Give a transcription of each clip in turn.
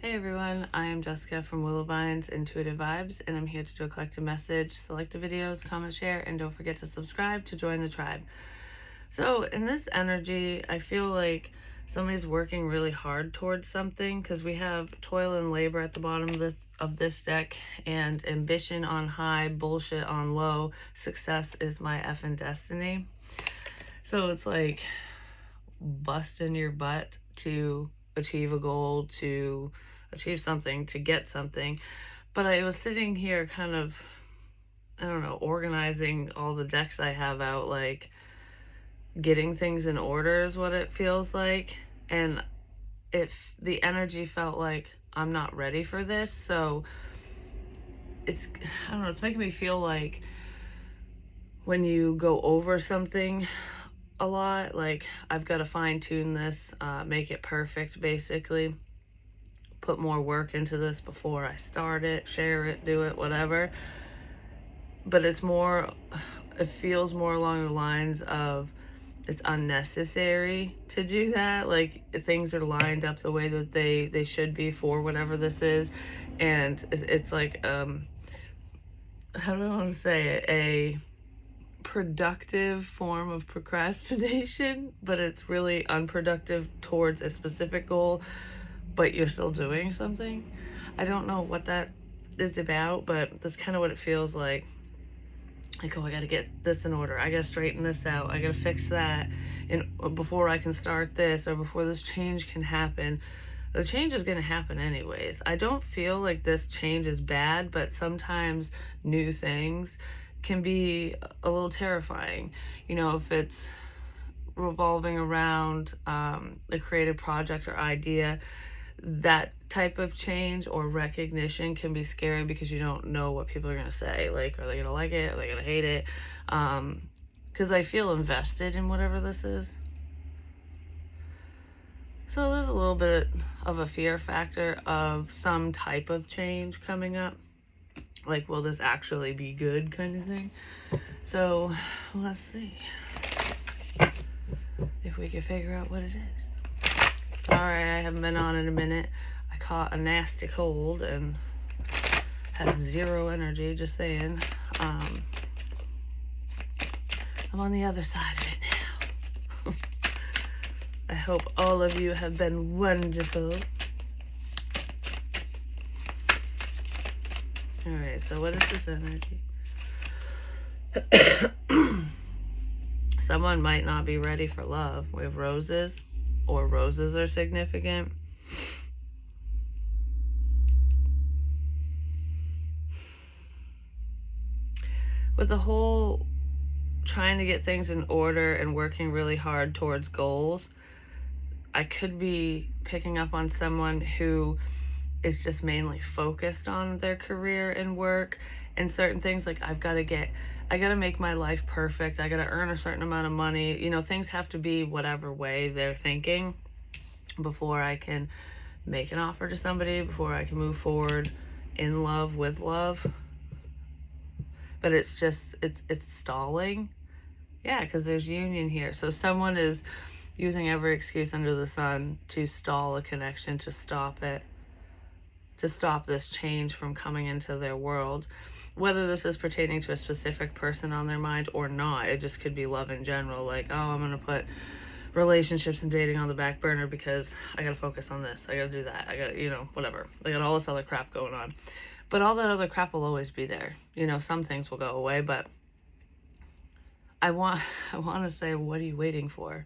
Hey everyone, I am Jessica from Willow Vines Intuitive Vibes, and I'm here to do a collective message, select the videos, comment, share, and don't forget to subscribe to join the tribe. So in this energy, I feel like somebody's working really hard towards something because we have toil and labor at the bottom of this deck, and ambition on high, bullshit on low, success is my effing destiny. So it's like busting your butt to achieve a goal, to achieve something, to get something. But I was sitting here kind of, I don't know, organizing all the decks I have out, like getting things in order is what it feels like. And if the energy felt like I'm not ready for this, so it's, I don't know, it's making me feel like when you go over something a lot, like I've got to fine tune this, make it perfect, basically. Put more work into this before I start it, share it, do it, whatever. But it's more, it feels more along the lines of it's unnecessary to do that. Like things are lined up the way that they should be for whatever this is. And it's like, how do I want to say it? A productive form of procrastination, but it's really unproductive towards a specific goal, but you're still doing something. I don't know what that is about, but that's kind of what it feels like. Like, oh, I got to get this in order. I got to straighten this out. I got to fix that before I can start this, or before this change can happen. The change is going to happen anyways. I don't feel like this change is bad, but sometimes new things can be a little terrifying. You know, if it's revolving around a creative project or idea, that type of change or recognition can be scary because you don't know what people are going to say. Like, are they going to like it? Are they going to hate it? Because I feel invested in whatever this is. So there's a little bit of a fear factor of some type of change coming up. Like, will this actually be good, kind of thing? So let's see if we can figure out what it is. Sorry, I haven't been on in a minute. I caught a nasty cold and had zero energy, just saying. I'm on the other side of it now. I hope all of you have been wonderful. Alright, so what is this energy? Someone might not be ready for love. We have roses, or roses are significant. With the whole trying to get things in order and working really hard towards goals, I could be picking up on someone who is just mainly focused on their career and work and certain things. Like, I gotta make my life perfect. I gotta earn a certain amount of money. You know, things have to be whatever way they're thinking before I can make an offer to somebody, before I can move forward in love, with love. But it's just, it's stalling. Yeah, because there's union here. So someone is using every excuse under the sun to stall a connection, to stop it, to stop this change from coming into their world. Whether this is pertaining to a specific person on their mind or not, it just could be love in general. Like, oh, I'm going to put relationships and dating on the back burner because I got to focus on this. I got to do that. I got, you know, whatever. I got all this other crap going on. But all that other crap will always be there. You know, some things will go away, but I want to say, what are you waiting for?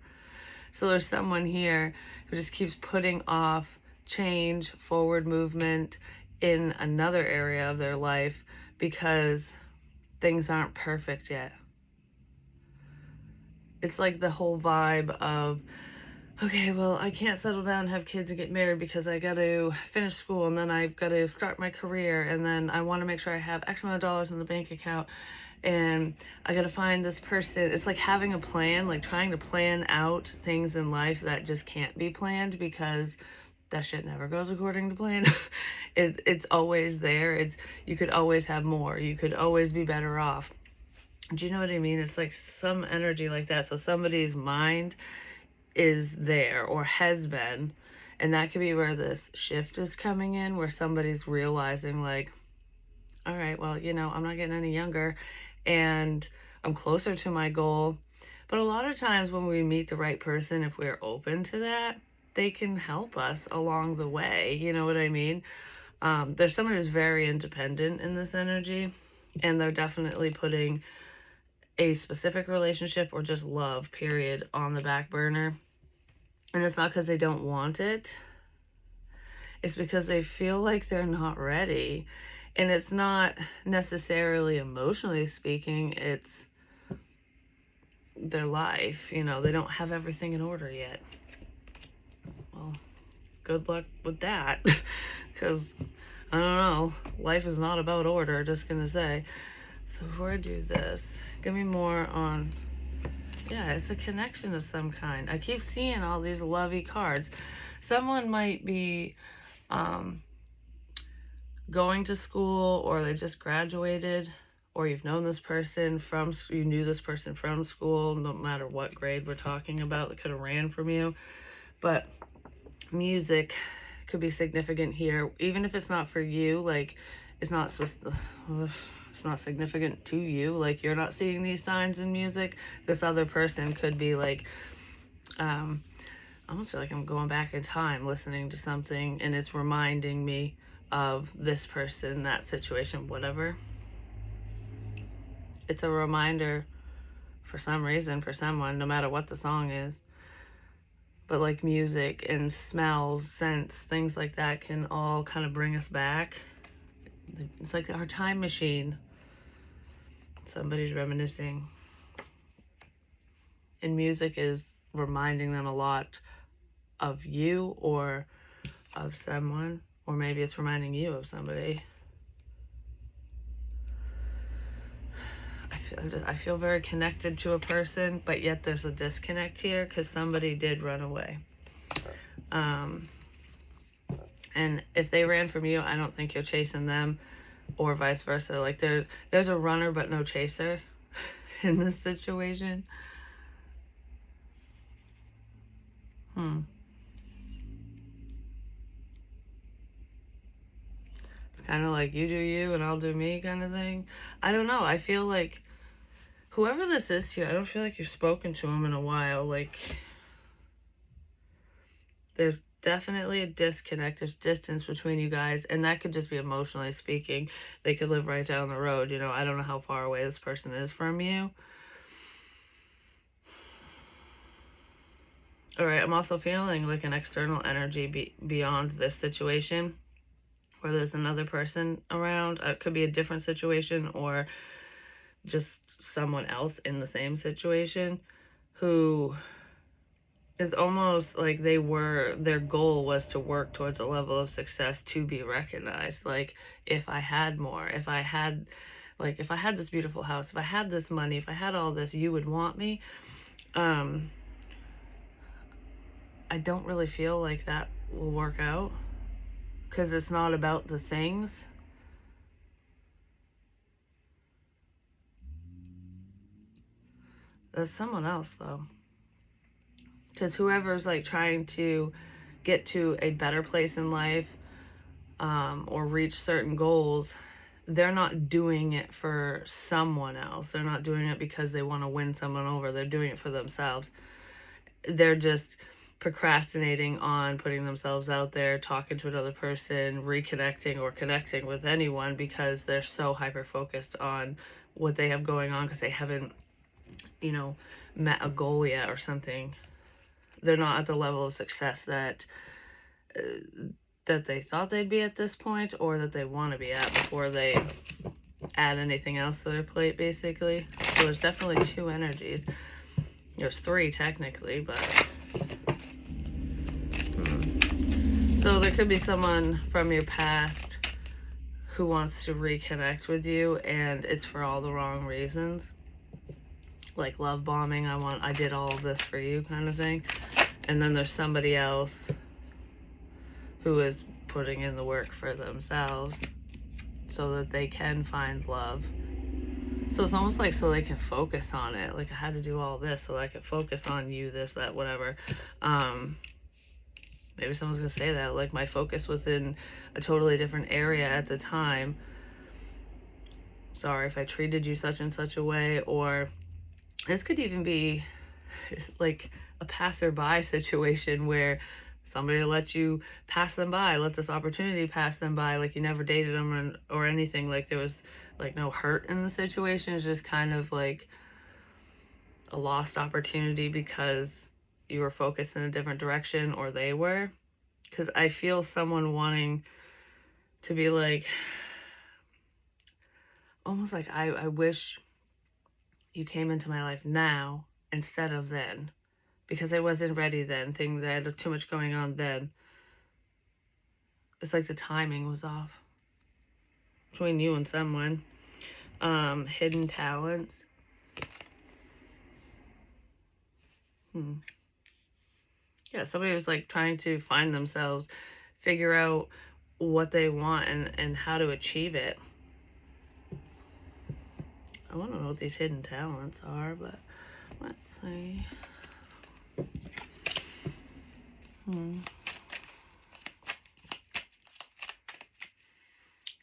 So there's someone here who just keeps putting off change, forward movement in another area of their life because things aren't perfect yet. It's like the whole vibe of, okay, well, I can't settle down, have kids, and get married because I got to finish school, and then I've got to start my career, and then I want to make sure I have X amount of dollars in the bank account, and I got to find this person. It's like having a plan, like trying to plan out things in life that just can't be planned because that shit never goes according to plan. It's always there. You could always have more. You could always be better off. Do you know what I mean? It's like some energy like that. So somebody's mind is there or has been, And that could be where this shift is coming in, where somebody's realizing, like, all right, well, I'm not getting any younger and I'm closer to my goal. But a lot of times when we meet the right person, if we're open to that, they can help us along the way. You know what I mean? There's someone who's very independent in this energy, and they're definitely putting a specific relationship or just love, period, on the back burner. And it's not because they don't want it, it's because they feel like they're not ready. And it's not necessarily emotionally speaking, it's their life. They don't have everything in order yet. Well, good luck with that. Because, I don't know, life is not about order, just gonna say. So before I do this, give me more on, yeah, it's a connection of some kind. I keep seeing all these lovey cards. Someone might be going to school, or they just graduated, or you've known this person you knew this person from school, no matter what grade we're talking about, that could have ran from you. But music could be significant here, even if it's not for you. Like, it's not significant to you, like you're not seeing these signs in music. This other person could be like, I almost feel like I'm going back in time listening to something, and it's reminding me of this person, that situation, whatever. It's a reminder for some reason, for someone, no matter what the song is. But like music and smells, scents, things like that can all kind of bring us back. It's like our time machine. Somebody's reminiscing. And music is reminding them a lot of you or of someone, or maybe it's reminding you of somebody. I feel very connected to a person, but yet there's a disconnect here because somebody did run away. And if they ran from you, I don't think you're chasing them, or vice versa. Like, there's a runner but no chaser in this situation. It's kind of like you do you and I'll do me kind of thing. I don't know. I feel like whoever this is to you, I don't feel like you've spoken to him in a while. Like, there's definitely a disconnect. There's distance between you guys, and that could just be emotionally speaking. They could live right down the road. I don't know how far away this person is from you. All right, I'm also feeling like an external energy beyond this situation, where there's another person around. It could be a different situation, or just someone else in the same situation who is almost like their goal was to work towards a level of success to be recognized. Like, if I had more, if I had this beautiful house, if I had this money, if I had all this, you would want me. I don't really feel like that will work out, because it's not about the things. There's someone else, though. Because whoever's like trying to get to a better place in life, or reach certain goals, they're not doing it for someone else. They're not doing it because they want to win someone over. They're doing it for themselves. They're just procrastinating on putting themselves out there, talking to another person, reconnecting or connecting with anyone, because they're so hyper focused on what they have going on, because they haven't, met a goal yet or something. They're not at the level of success that they thought they'd be at this point, or that they want to be at before they add anything else to their plate, basically. So there's definitely two energies. There's three technically, but so there could be someone from your past who wants to reconnect with you, and it's for all the wrong reasons, like love bombing. I did all of this for you kind of thing. And then there's somebody else who is putting in the work for themselves so that they can find love. So it's almost like so they can focus on it. Like, I had to do all this so I could focus on you, this, that, whatever. maybe someone's gonna say that, like, my focus was in a totally different area at the time. Sorry if I treated you such and such a way. Or this could even be like a passerby situation where somebody let you pass them by, let this opportunity pass them by, like you never dated them or anything. Like there was like no hurt in the situation. It's just kind of like a lost opportunity because you were focused in a different direction, or they were. Because I feel someone wanting to be like, almost like, I wish you came into my life now instead of then, because I wasn't ready then. Things, I had too much going on then. It's like the timing was off between you and someone. Hidden talents. Yeah, somebody was like trying to find themselves, figure out what they want and how to achieve it. I want to know what these hidden talents are, but let's see.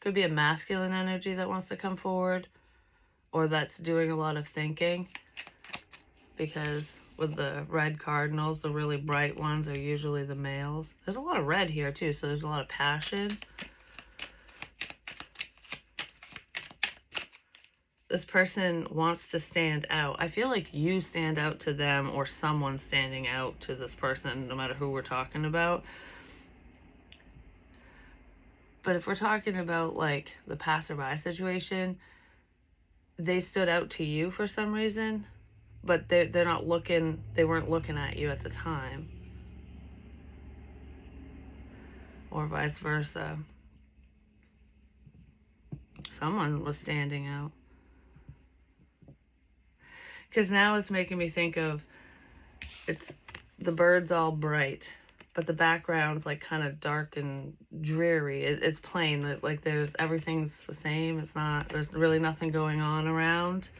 Could be a masculine energy that wants to come forward, or that's doing a lot of thinking, because with the red cardinals, the really bright ones are usually the males. There's a lot of red here too, so there's a lot of passion. This person wants to stand out. I feel like you stand out to them, or someone's standing out to this person, no matter who we're talking about. But if we're talking about like the passerby situation, they stood out to you for some reason, but they're not looking, they weren't looking at you at the time. Or vice versa. Someone was standing out. Because now it's making me think of, it's the bird's all bright, but the background's like kind of dark and dreary. It's plain, like there's, everything's the same. It's not, there's really nothing going on around,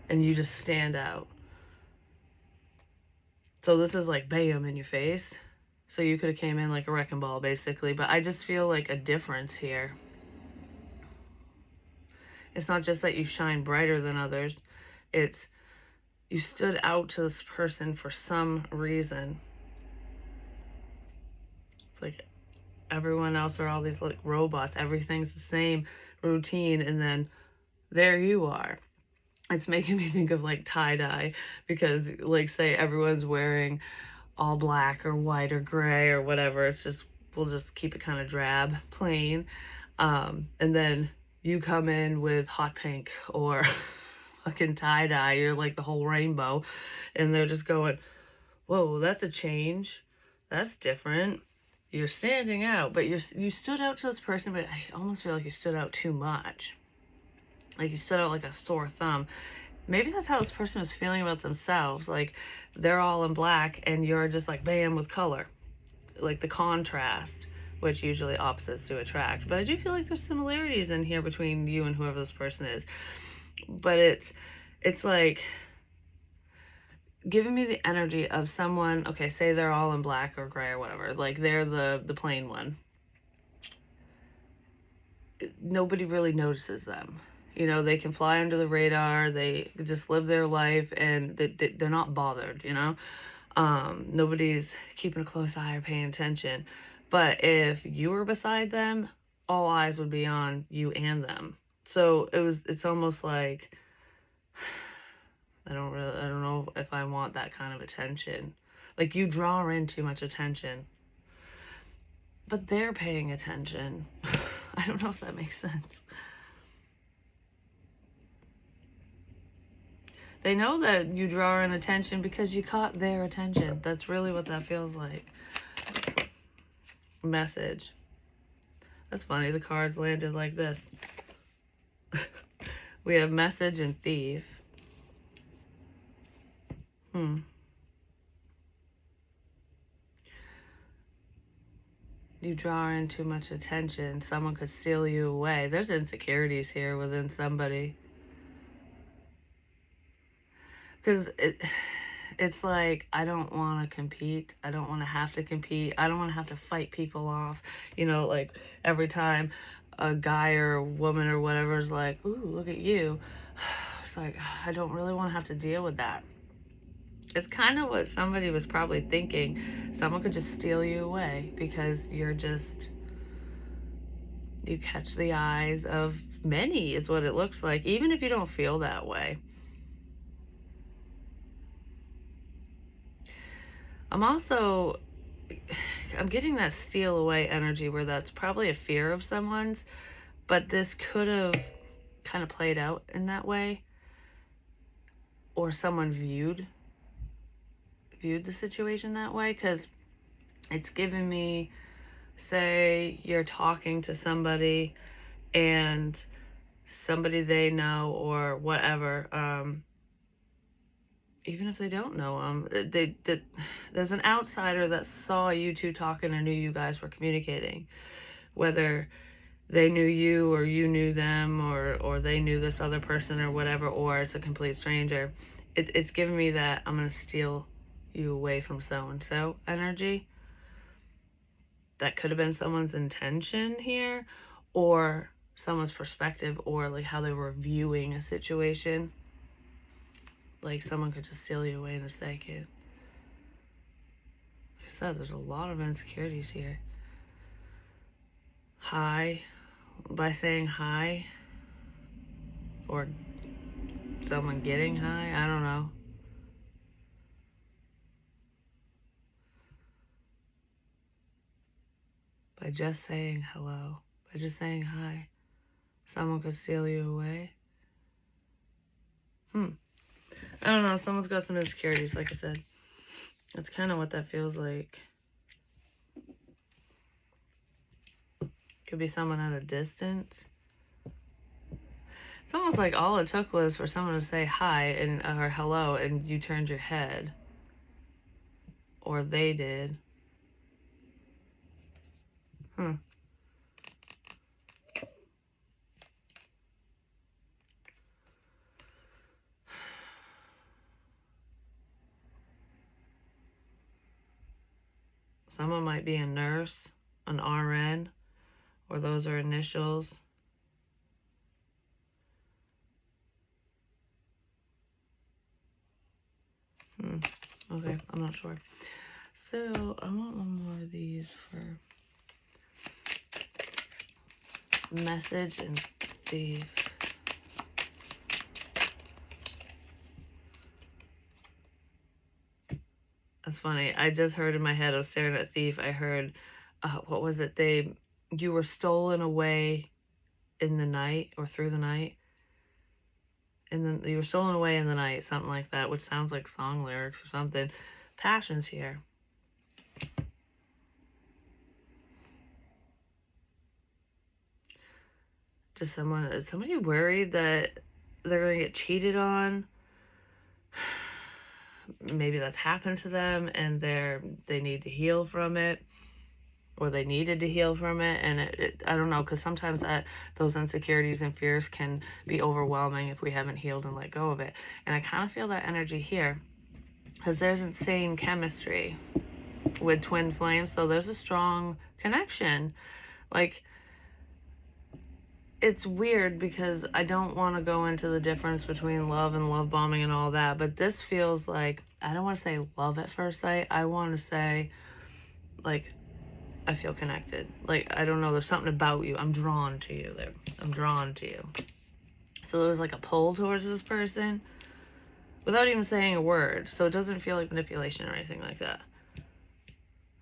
and you just stand out. So this is like bam in your face. So you could have came in like a wrecking ball basically, but I just feel like a difference here. It's not just that you shine brighter than others. It's you stood out to this person for some reason. It's like everyone else are all these like robots. Everything's the same routine, and then there you are. It's making me think of like tie-dye, because like say everyone's wearing all black or white or gray or whatever. It's just, we'll just keep it kind of drab, plain. And then you come in with hot pink or fucking tie-dye, you're like the whole rainbow, and they're just going, whoa, that's a change, that's different, you're standing out. But you stood out to this person, but I almost feel like you stood out too much, like you stood out like a sore thumb. Maybe that's how this person was feeling about themselves, like they're all in black and you're just like bam with color, like the contrast, which usually opposites do attract. But I do feel like there's similarities in here between you and whoever this person is. But it's like giving me the energy of someone, okay, say they're all in black or gray or whatever, like they're the plain one. Nobody really notices them. You know, they can fly under the radar, they just live their life, and they're not bothered, you know? Nobody's keeping a close eye or paying attention. But if you were beside them, all eyes would be on you and them. So it's almost like, I don't know if I want that kind of attention. Like you draw in too much attention, but they're paying attention. I don't know if that makes sense. They know that you draw in attention because you caught their attention. That's really what that feels like. Message. That's funny, the cards landed like this. We have message and thief. You draw in too much attention. Someone could steal you away. There's insecurities here within somebody. Because It's like, I don't want to compete. I don't want to have to compete. I don't want to have to fight people off. Like every time a guy or a woman or whatever is like, ooh, look at you. It's like, I don't really want to have to deal with that. It's kind of what somebody was probably thinking. Someone could just steal you away because you catch the eyes of many, is what it looks like, even if you don't feel that way. I'm getting that steal away energy where that's probably a fear of someone's, but this could have kind of played out in that way, or someone viewed the situation that way, because it's given me, say you're talking to somebody and somebody they know or whatever, even if they don't know them, there's an outsider that saw you two talking and knew you guys were communicating, whether they knew you or you knew them, or they knew this other person or whatever, or it's a complete stranger. It's giving me that I'm going to steal you away from so-and-so energy. That could have been someone's intention here, or someone's perspective, or like how they were viewing a situation. Like someone could just steal you away in a second. Like I said, there's a lot of insecurities here. Hi, by saying hi, or someone getting high, I don't know. By just saying hello, by just saying hi, someone could steal you away. I don't know, someone's got some insecurities, like I said. That's kind of what that feels like. Could be someone at a distance. It's almost like all it took was for someone to say hi or hello, and you turned your head. Or they did. Someone might be a nurse, an RN, or those are initials. Okay, I'm not sure. So I want one more of these for message and thief. That's funny. I just heard in my head, I was staring at thief. I heard, what was it? You were stolen away in the night or through the night. And then you were stolen away in the night, something like that, which sounds like song lyrics or something. Passion's here. Just somebody worried that they're going to get cheated on. Maybe that's happened to them and they need to heal from it, or they needed to heal from it. And I don't know, because sometimes those insecurities and fears can be overwhelming if we haven't healed and let go of it. And I kind of feel that energy here, because there's insane chemistry with twin flames, so there's a strong connection. Like, it's weird because I don't want to go into the difference between love and love bombing and all that, but this feels like, I don't want to say love at first sight. I want to say, like, I feel connected. Like, I don't know, there's something about you. I'm drawn to you there. I'm drawn to you. So there's like a pull towards this person without even saying a word. So it doesn't feel like manipulation or anything like that.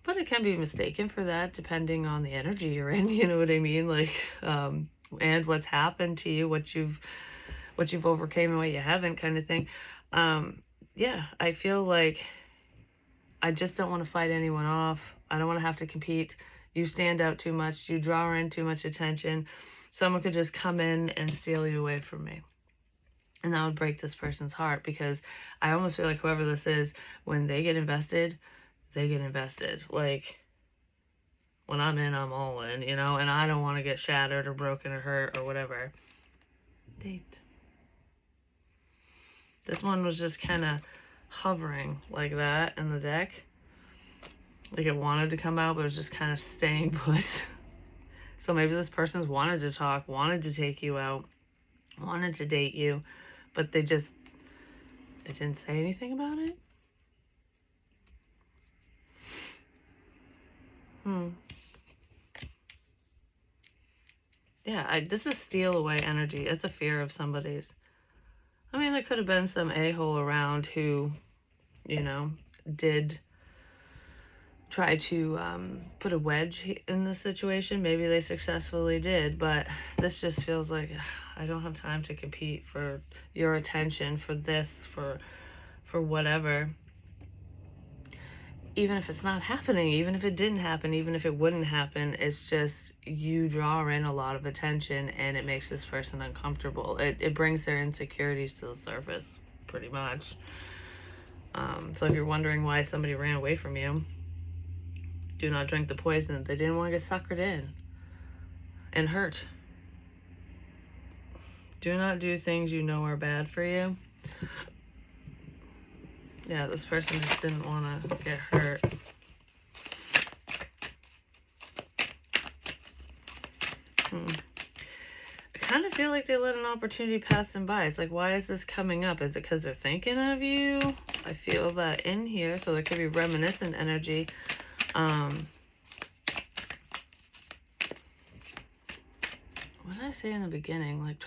But it can be mistaken for that depending on the energy you're in, you know what I mean? Like, and what's happened to you, what you've overcame and what you haven't, kind of thing. Yeah, I feel like I just don't want to fight anyone off. I don't want to have to compete. You stand out too much. You draw in too much attention. Someone could just come in and steal you away from me. And that would break this person's heart, because I almost feel like whoever this is, when they get invested, they get invested. Like, when I'm in, I'm all in, and I don't want to get shattered or broken or hurt or whatever. Date. This one was just kind of hovering like that in the deck. Like it wanted to come out, but it was just kind of staying put. So maybe this person's wanted to talk, wanted to take you out, wanted to date you, but they didn't say anything about it. Yeah, this is steal away energy. It's a fear of somebody's. I mean, there could have been some a-hole around who, did try to put a wedge in the situation. Maybe they successfully did, but this just feels like I don't have time to compete for your attention, for this, for whatever. Even if it's not happening, even if it didn't happen, even if it wouldn't happen, it's just you draw in a lot of attention and it makes this person uncomfortable. It brings their insecurities to the surface, pretty much. So if you're wondering why somebody ran away from you, do not drink the poison. They didn't want to get suckered in and hurt. Do not do things you know are bad for you. Yeah, this person just didn't want to get hurt. I kind of feel like they let an opportunity pass them by. It's like, why is this coming up? Is it because they're thinking of you? I feel that in here, so there could be reminiscent energy. What did I say in the beginning? Like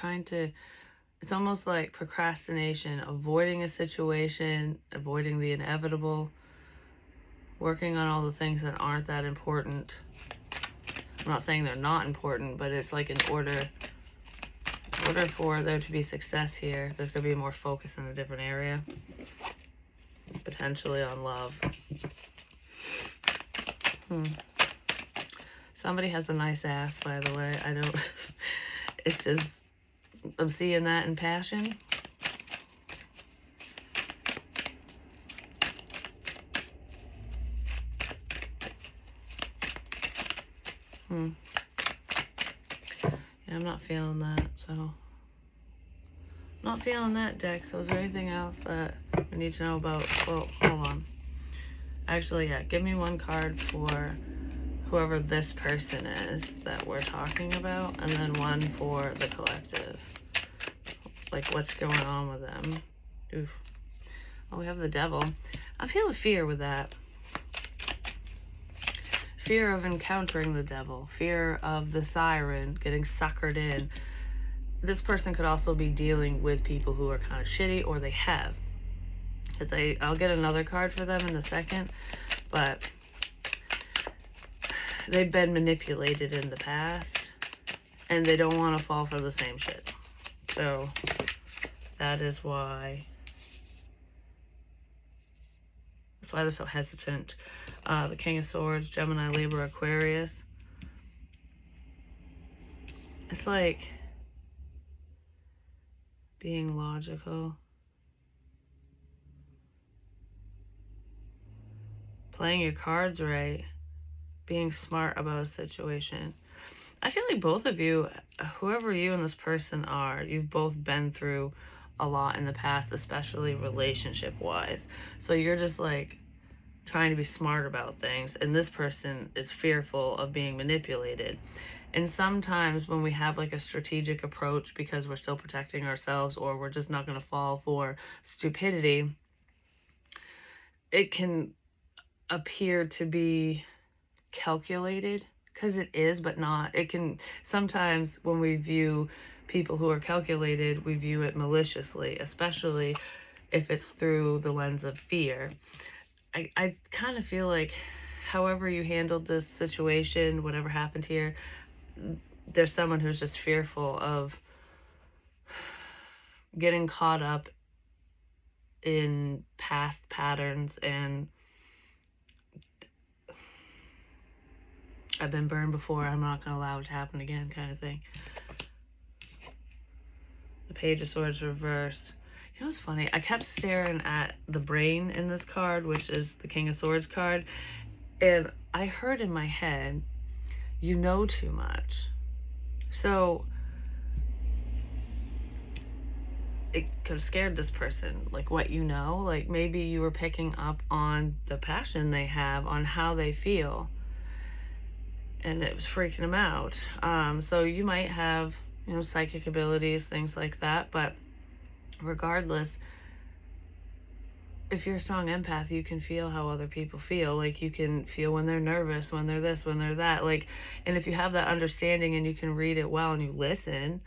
it's almost like procrastination, avoiding a situation, avoiding the inevitable, working on all the things that aren't that important. I'm not saying they're not important, but it's like in order for there to be success here, there's going to be more focus in a different area. Potentially on love. Somebody has a nice ass, by the way. I don't... It's just... I'm seeing that in passion. Yeah, I'm not feeling that, so... Not feeling that, deck. So is there anything else that we need to know about? Well, hold on. Actually, yeah, give me one card for whoever this person is that we're talking about, and then one for the collective. Like, what's going on with them? Oof. Oh, we have the devil. I feel a fear with that. Fear of encountering the devil. Fear of the siren getting suckered in. This person could also be dealing with people who are kind of shitty, or they have. I'll get another card for them in a second, but they've been manipulated in the past, and they don't want to fall for the same shit. So that is why they're so hesitant. The King of Swords, Gemini, Libra, Aquarius. It's like being logical, playing your cards right, being smart about a situation. I feel like both of you, whoever you and this person are, you've both been through a lot in the past, especially relationship-wise. So you're just like trying to be smart about things, and this person is fearful of being manipulated. And sometimes when we have like a strategic approach because we're still protecting ourselves, or we're just not going to fall for stupidity, it can appear to be calculated, because it is, but not. It can sometimes, when we view people who are calculated, we view it maliciously, especially if it's through the lens of fear. I kind of feel like however you handled this situation, whatever happened here, there's someone who's just fearful of getting caught up in past patterns, and I've been burned before, I'm not going to allow it to happen again, kind of thing. The Page of Swords reversed. You know what's funny? I kept staring at the brain in this card, which is the King of Swords card, and I heard in my head, you know too much. So it could have scared this person, like what you know, like maybe you were picking up on the passion they have, on how they feel, and it was freaking them out. So you might have, psychic abilities, things like that, but regardless, if you're a strong empath, you can feel how other people feel. Like you can feel when they're nervous, when they're this, when they're that. Like, and if you have that understanding and you can read it well and you listen,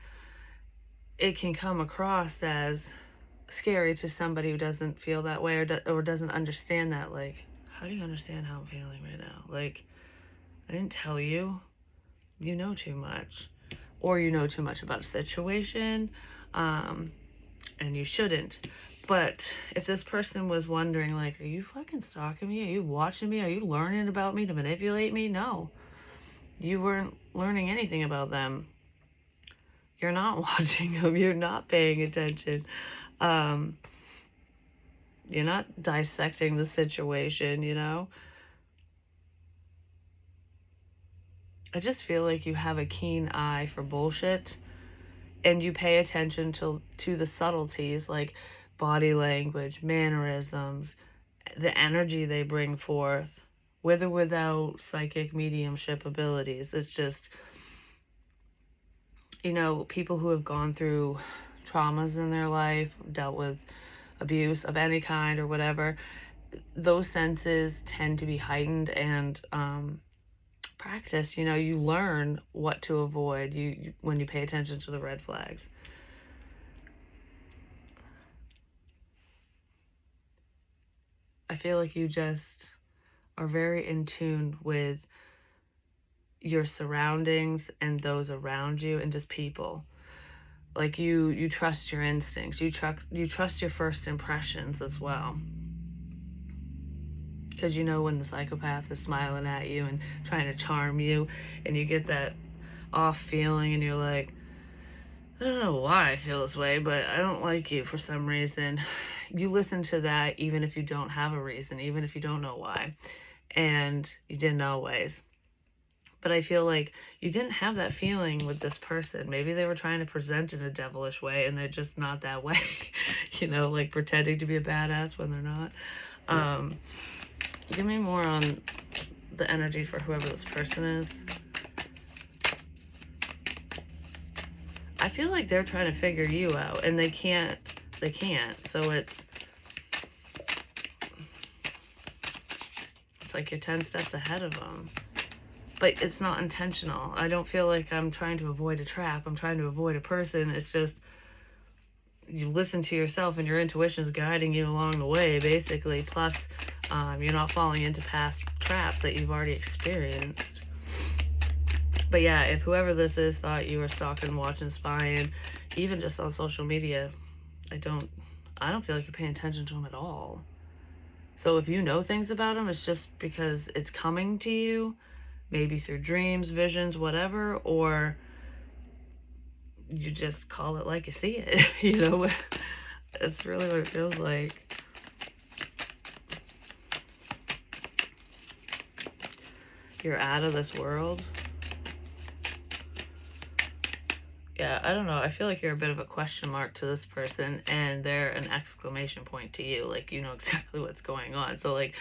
it can come across as scary to somebody who doesn't feel that way, or doesn't understand that. Like, how do you understand how I'm feeling right now? Like, I didn't tell you. You know too much, or you know too much about a situation, and you shouldn't. But if this person was wondering, like, are you fucking stalking me? Are you watching me? Are you learning about me to manipulate me? No, you weren't learning anything about them. You're not watching them. You're not paying attention. Um, you're not dissecting the situation, I just feel like you have a keen eye for bullshit, and you pay attention to the subtleties, like body language, mannerisms, the energy they bring forth, with or without psychic mediumship abilities. It's just, people who have gone through traumas in their life, dealt with abuse of any kind or whatever, those senses tend to be heightened and practice. You learn what to avoid when you pay attention to the red flags. I feel like you just are very in tune with your surroundings and those around you and just people. Like you trust your instincts. You trust your first impressions as well. Because when the psychopath is smiling at you and trying to charm you, and you get that off feeling, and you're like, I don't know why I feel this way, but I don't like you for some reason. You listen to that even if you don't have a reason, even if you don't know why. And you didn't always. But I feel like you didn't have that feeling with this person. Maybe they were trying to present in a devilish way and they're just not that way. Like pretending to be a badass when they're not. Give me more on the energy for whoever this person is. I feel like they're trying to figure you out and they can't. So it's like you're 10 steps ahead of them. But it's not intentional. I don't feel like I'm trying to avoid a trap. I'm trying to avoid a person. It's just you listen to yourself and your intuition's guiding you along the way, basically. Plus, you're not falling into past traps that you've already experienced. But yeah, if whoever this is thought you were stalking, watching, spying, even just on social media, I don't feel like you're paying attention to them at all. So if you know things about them, it's just because it's coming to you, maybe through dreams, visions, whatever, or you just call it like you see it. It's really what it feels like. You're out of this world. Yeah, I don't know. I feel like you're a bit of a question mark to this person, and they're an exclamation point to you. Like, you know exactly what's going on. So, like,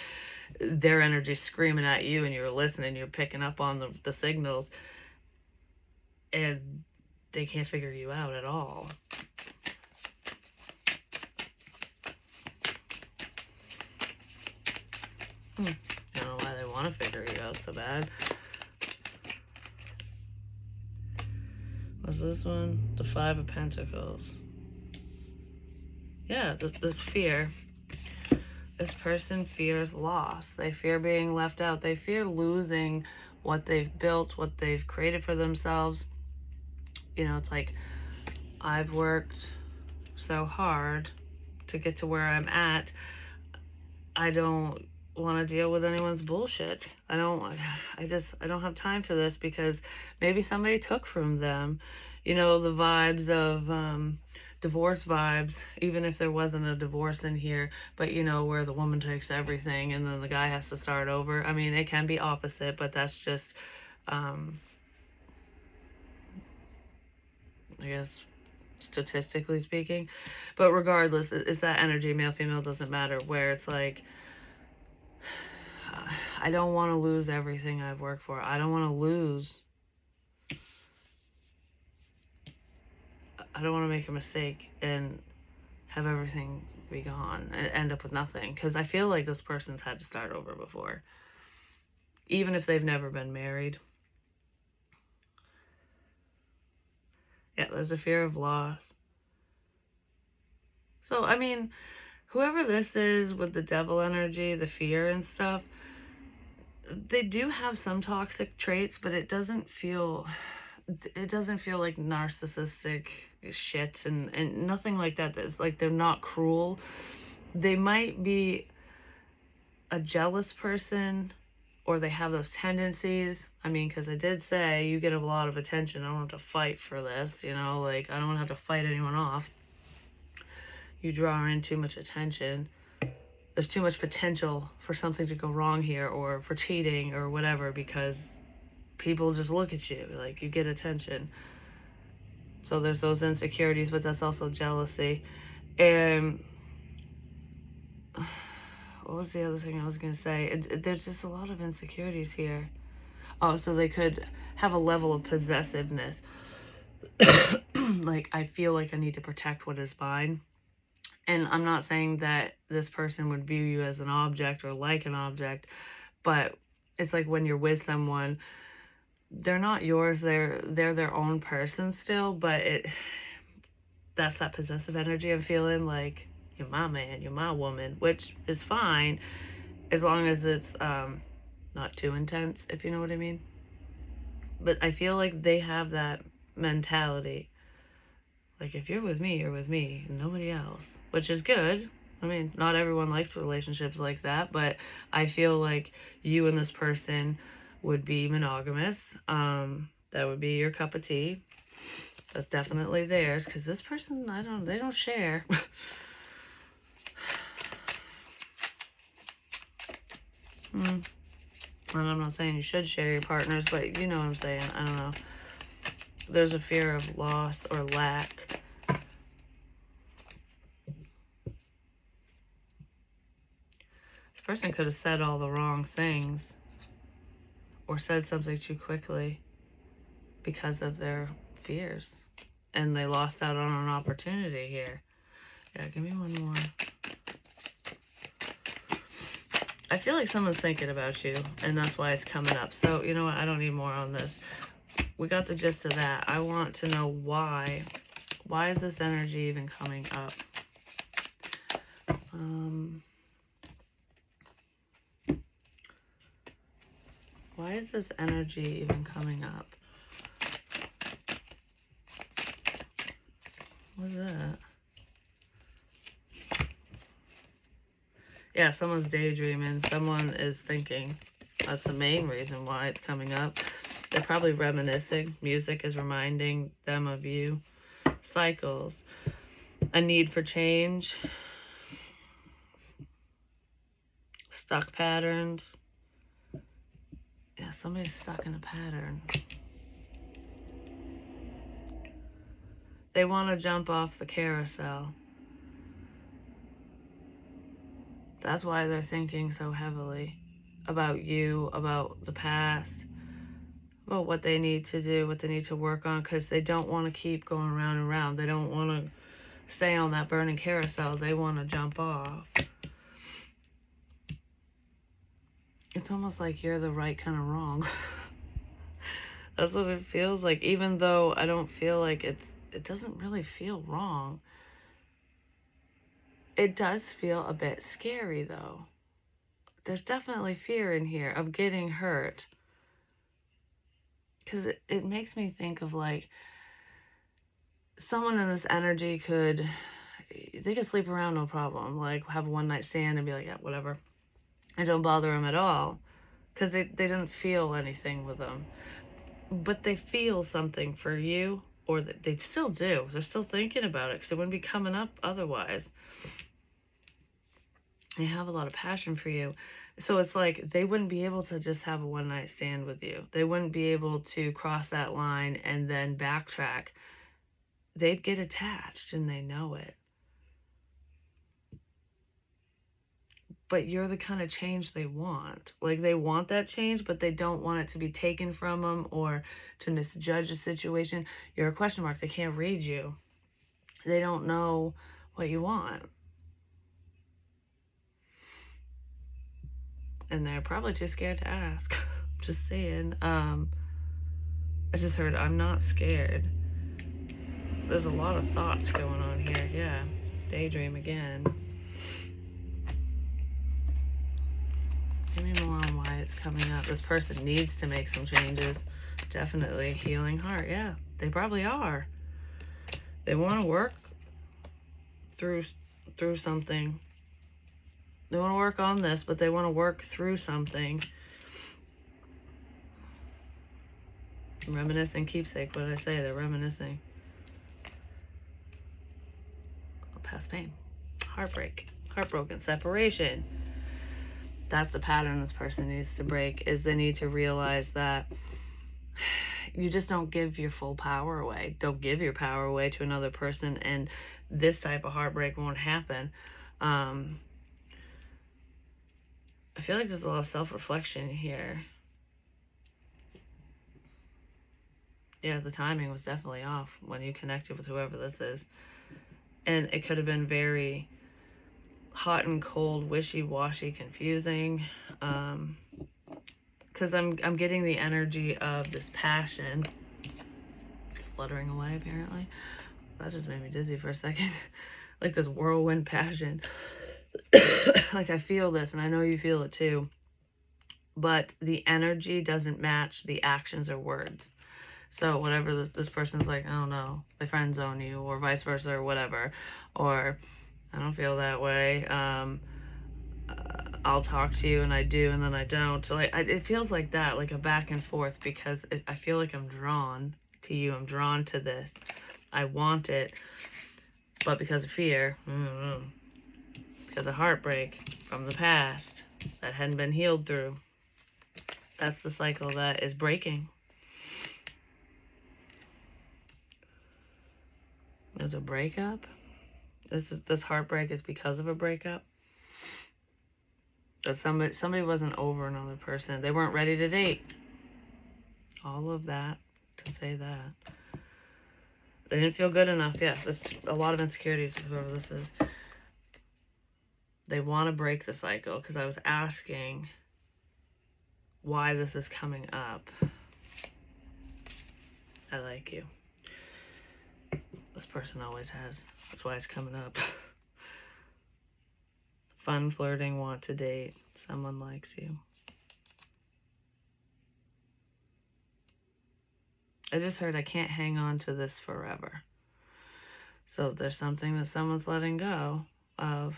their energy's screaming at you, and you're listening, you're picking up on the signals, and they can't figure you out at all. I don't know why they want to figure you out so bad. What's this one? The Five of Pentacles. Yeah, this fear. This person fears loss. They fear being left out. They fear losing what they've built, what they've created for themselves. It's like, I've worked so hard to get to where I'm at. I don't want to deal with anyone's bullshit. I don't have time for this, because maybe somebody took from them, the vibes of divorce vibes, even if there wasn't a divorce in here, but where the woman takes everything and then the guy has to start over. I mean, it can be opposite, but that's just I guess statistically speaking. But regardless, it's that energy, male, female, doesn't matter, where it's like, I don't want to lose everything I've worked for. I don't want to lose. I don't want to make a mistake and have everything be gone and end up with nothing. Because I feel like this person's had to start over before, even if they've never been married. Yeah, there's a fear of loss. So, I mean, whoever this is with the devil energy, the fear and stuff, they do have some toxic traits, but it doesn't feel like narcissistic shit and nothing like that. It's like they're not cruel. They might be a jealous person, or they have those tendencies. I mean, because I did say you get a lot of attention. I don't have to fight for this, like I don't have to fight anyone off. You draw in too much attention. There's too much potential for something to go wrong here, or for cheating or whatever, because people just look at you, like you get attention. So there's those insecurities, but that's also jealousy. And what was the other thing I was going to say? There's just a lot of insecurities here. Oh, so they could have a level of possessiveness. Like, I feel like I need to protect what is mine. And I'm not saying that this person would view you as an object or like an object, but it's like when you're with someone, they're not yours. They're their own person still, but that's that possessive energy I'm feeling, like you're my man, you're my woman, which is fine as long as it's not too intense, if you know what I mean. But I feel like they have that mentality. Like, if you're with me, you're with me, and nobody else, which is good. I mean, not everyone likes relationships like that, but I feel like you and this person would be monogamous. That would be your cup of tea. That's definitely theirs, because this person, they don't share. And I'm not saying you should share your partners, but you know what I'm saying. I don't know. There's a fear of loss or lack. This person could have said all the wrong things or said something too quickly because of their fears, and they lost out on an opportunity here. Yeah, give me one more. I feel like someone's thinking about you, and that's why it's coming up. So, you know what? I don't need more on this. We got the gist of that. I want to know why. Why is this energy even coming up? Why is this energy even coming up? What's that? Yeah, someone's daydreaming. Someone is thinking. That's the main reason why it's coming up. They're probably reminiscing. Music is reminding them of you. Cycles. A need for change. Stuck patterns. Yeah, somebody's stuck in a pattern. They want to jump off the carousel. That's why they're thinking so heavily about you, about the past, about what they need to do, what they need to work on, because they don't want to keep going around and around. They don't want to stay on that burning carousel. They want to jump off. It's almost like you're the right kind of wrong. That's what it feels like, even though I don't feel like it doesn't really feel wrong. It does feel a bit scary, though. There's definitely fear in here of getting hurt. Because it makes me think of, like, someone in this energy they could sleep around no problem. Like, have a one night stand and be like, yeah, whatever. It don't bother them at all. Because they didn't feel anything with them. But they feel something for you, or they still do. They're still thinking about it because it wouldn't be coming up otherwise. They have a lot of passion for you. So it's like they wouldn't be able to just have a one night stand with you. They wouldn't be able to cross that line and then backtrack. they'd get attached and they know it. But you're the kind of change they want. Like, they want that change, but they don't want it to be taken from them or to misjudge the situation. You're a question mark. They can't read you. They don't know what you want. And they're probably too scared to ask. Just saying. I just heard, I'm not scared. There's a lot of thoughts going on here. Yeah. Daydream again. Give me more on why it's coming up. This person needs to make some changes. Definitely. Healing heart. Yeah, they probably are. They want to work through something. They want to work on this, but they want to work through something. Reminiscing, keepsake. What did I say? They're reminiscing. Past pain. Heartbreak. Heartbroken. Separation. That's the pattern this person needs to break, is they need to realize that you just don't give your full power away. Don't give your power away to another person, and this type of heartbreak won't happen. I feel like there's a lot of self-reflection here. Yeah, the timing was definitely off when you connected with whoever this is. And it could have been very hot and cold, wishy-washy, confusing. Because I'm getting the energy of this passion fluttering away, apparently. That just made me dizzy for a second. Like this whirlwind passion. Like, I feel this, and I know you feel it too. But the energy doesn't match the actions or words. So whatever this person's like, oh no, they friend zone you, or vice versa, or whatever. Or, I don't feel that way. I'll talk to you, and I do, and then I don't. So, like, it feels like that, like a back and forth, because I feel like I'm drawn to you. I'm drawn to this. I want it, but because of fear, because of heartbreak from the past that hadn't been healed through, that's the cycle that is breaking. There's a breakup. This heartbreak is because of a breakup. That somebody wasn't over another person. They weren't ready to date. All of that to say that. They didn't feel good enough. Yes, there's a lot of insecurities with whoever this is. They want to break the cycle, because I was asking why this is coming up. I like you. This person always has. That's why it's coming up. Fun, flirting, want to date. Someone likes you. I just heard I can't hang on to this forever. So there's something that someone's letting go of,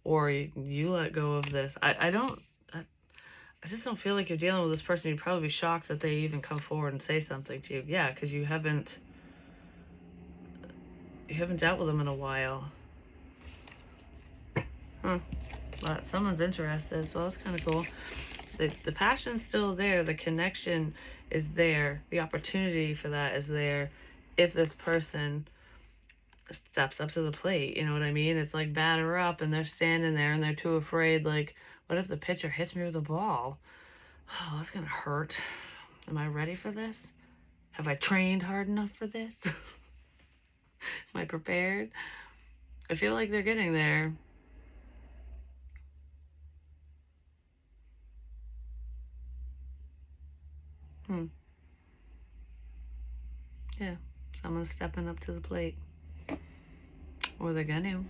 or you let go of this. I just don't feel like you're dealing with this person. You'd probably be shocked that they even come forward and say something to you. Yeah, because you haven't dealt with them in a while. But someone's interested, so that's kind of cool. The passion's still there. The connection is there. The opportunity for that is there if this person steps up to the plate. You know what I mean? It's like batter up, and they're standing there, and they're too afraid. Like, what if the pitcher hits me with a ball? Oh, that's going to hurt. Am I ready for this? Have I trained hard enough for this? Am I prepared? I feel like they're getting there. Yeah, someone's stepping up to the plate. Or they're gonna.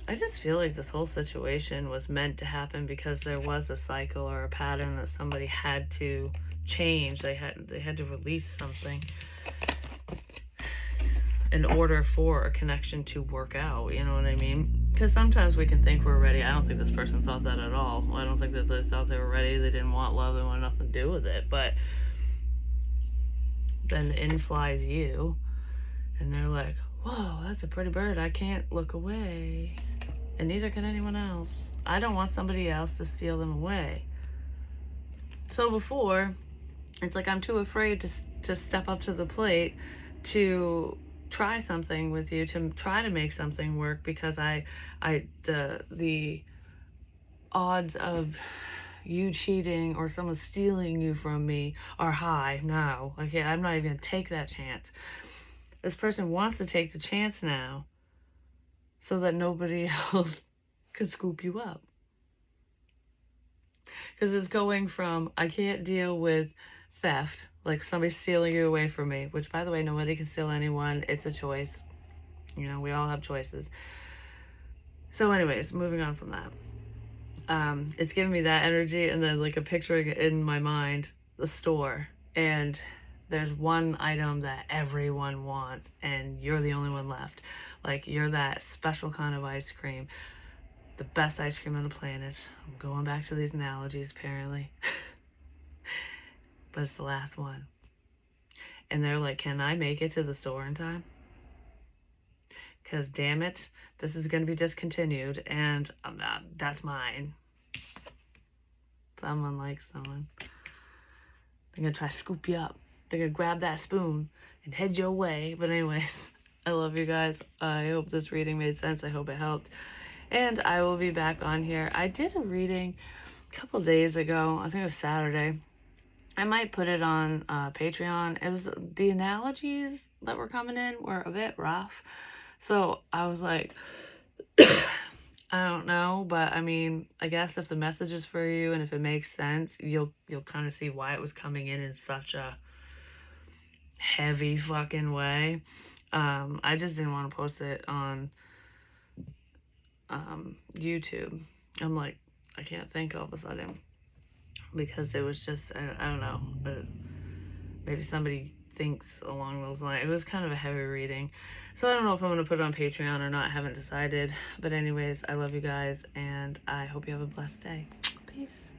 I just feel like this whole situation was meant to happen because there was a cycle or a pattern that somebody had to change. They had to release something in order for a connection to work out. You know what I mean? Because sometimes we can think we're ready. I don't think this person thought that at all. I don't think that they thought they were ready. They didn't want love. They wanted nothing to do with it. But then in flies you, and they're like, whoa, that's a pretty bird. I can't look away. And neither can anyone else. I don't want somebody else to steal them away. So before, it's like I'm too afraid to step up to the plate to try something with you, to try to make something work, because the odds of you cheating or someone stealing you from me are high now. Okay, I'm not even gonna take that chance. This person wants to take the chance now so that nobody else can scoop you up. Because it's going from, I can't deal with theft, like somebody stealing you away from me, which, by the way, nobody can steal anyone. It's a choice. You know, we all have choices. So anyways, moving on from that. It's giving me that energy, and then like a picture in my mind, the store, and there's one item that everyone wants, and you're the only one left. Like, you're that special kind of ice cream, the best ice cream on the planet. I'm going back to these analogies, apparently. But it's the last one. And they're like, can I make it to the store in time? Because damn it, this is going to be discontinued, and that's mine. Someone likes someone. They're going to try to scoop you up. They're going to grab that spoon and head your way. But anyways, I love you guys. I hope this reading made sense. I hope it helped. And I will be back on here. I did a reading a couple days ago. I think it was Saturday. I might put it on Patreon. It was, the analogies that were coming in were a bit rough. So I was like, I don't know, but I mean, I guess if the message is for you and if it makes sense, you'll kind of see why it was coming in such a heavy fucking way. I just didn't want to post it on YouTube. I'm like, I can't think all of a sudden, because it was just, I don't know, maybe somebody thinks along those lines. It was kind of a heavy reading. So I don't know if I'm going to put it on Patreon or not. I haven't decided. But anyways, I love you guys, and I hope you have a blessed day. Peace.